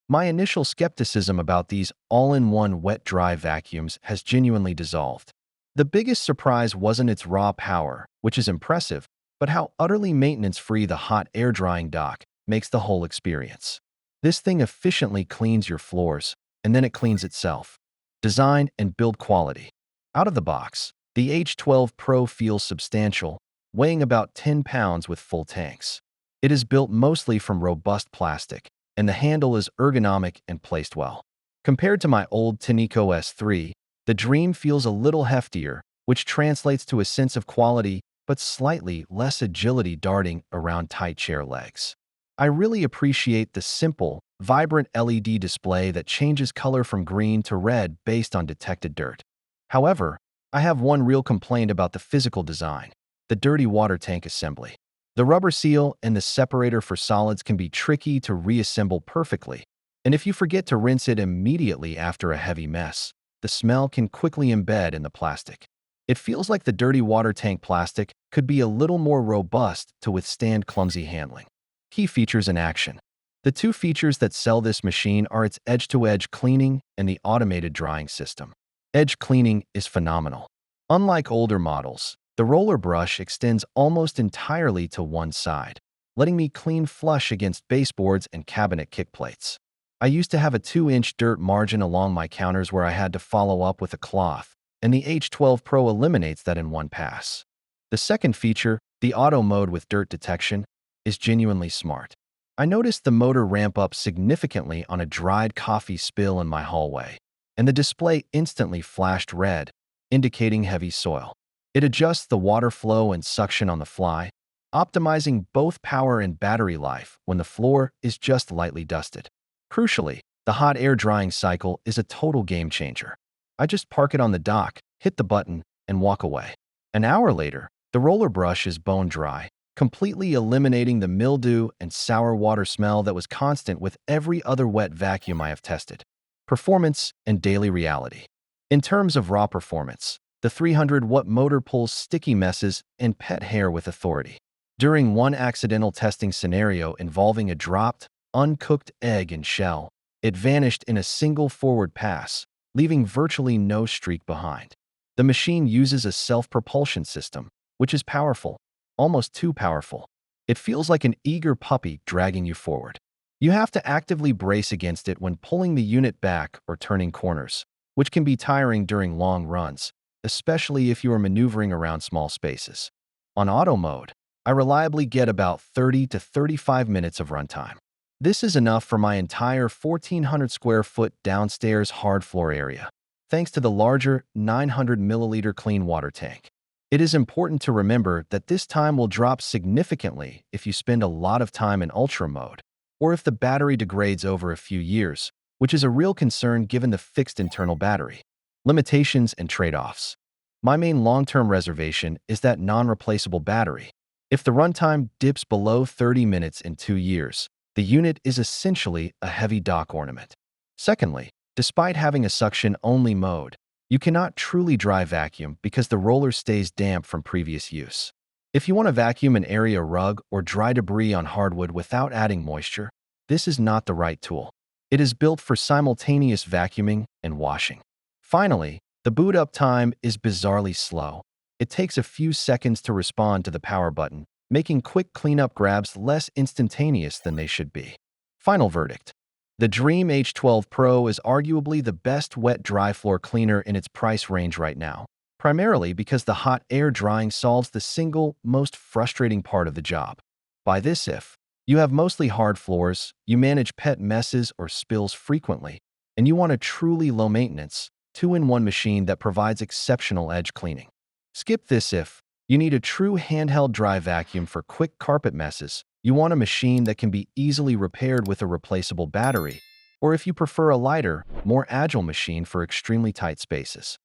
My initial skepticism about these all-in-one wet-dry vacuums has genuinely dissolved. The biggest surprise wasn't its raw power, which is impressive, but how utterly maintenance-free the hot air-drying dock makes the whole experience. This thing efficiently cleans your floors, and then it cleans itself. Design and build quality. Out of the box, the H12 Pro feels substantial, weighing about 10 pounds with full tanks. It is built mostly from robust plastic, and the handle is ergonomic and placed well. Compared to my old Tinico S3, the Dreame feels a little heftier, which translates to a sense of quality but slightly less agility darting around tight chair legs. I really appreciate the simple, vibrant LED display that changes color from green to red based on detected dirt. However, I have one real complaint about the physical design: the dirty water tank assembly. The rubber seal and the separator for solids can be tricky to reassemble perfectly, and if you forget to rinse it immediately after a heavy mess, the smell can quickly embed in the plastic. It feels like the dirty water tank plastic could be a little more robust to withstand clumsy handling. Key features in action. The two features that sell this machine are its edge-to-edge cleaning and the automated drying system. Edge cleaning is phenomenal. Unlike older models, the roller brush extends almost entirely to one side, letting me clean flush against baseboards and cabinet kickplates. I used to have a 2-inch dirt margin along my counters where I had to follow up with a cloth, and the H12 Pro eliminates that in one pass. The second feature, the auto mode with dirt detection, is genuinely smart. I noticed the motor ramp up significantly on a dried coffee spill in my hallway, and the display instantly flashed red, indicating heavy soil. It adjusts the water flow and suction on the fly, optimizing both power and battery life when the floor is just lightly dusted. Crucially, the hot air drying cycle is a total game changer. I just park it on the dock, hit the button, and walk away. An hour later, the roller brush is bone dry, completely eliminating the mildew and sour water smell that was constant with every other wet vacuum I have tested. Performance and daily reality. In terms of raw performance, the 300-watt motor pulls sticky messes and pet hair with authority. During one accidental testing scenario involving a dropped, uncooked egg and shell, it vanished in a single forward pass, leaving virtually no streak behind. The machine uses a self-propulsion system, which is powerful, almost too powerful. It feels like an eager puppy dragging you forward. You have to actively brace against it when pulling the unit back or turning corners, which can be tiring during long runs, especially if you are maneuvering around small spaces. On auto mode, I reliably get about 30 to 35 minutes of runtime. This is enough for my entire 1,400 square foot downstairs hard floor area, thanks to the larger 900 milliliter clean water tank. It is important to remember that this time will drop significantly if you spend a lot of time in ultra mode, or if the battery degrades over a few years, which is a real concern given the fixed internal battery. Limitations and trade-offs. My main long-term reservation is that non-replaceable battery. If the runtime dips below 30 minutes in 2 years, the unit is essentially a heavy dock ornament. Secondly, despite having a suction-only mode, you cannot truly dry vacuum because the roller stays damp from previous use. If you want to vacuum an area rug or dry debris on hardwood without adding moisture, this is not the right tool. It is built for simultaneous vacuuming and washing. Finally, the boot-up time is bizarrely slow. It takes a few seconds to respond to the power button, making quick cleanup grabs less instantaneous than they should be. Final verdict. The Dreame H12 Pro is arguably the best wet-dry floor cleaner in its price range right now, primarily because the hot air drying solves the single, most frustrating part of the job. Buy this if you have mostly hard floors, you manage pet messes or spills frequently, and you want a truly low-maintenance, 2-in-1 machine that provides exceptional edge cleaning. Skip this if you need a true handheld dry vacuum for quick carpet messes, you want a machine that can be easily repaired with a replaceable battery, or if you prefer a lighter, more agile machine for extremely tight spaces.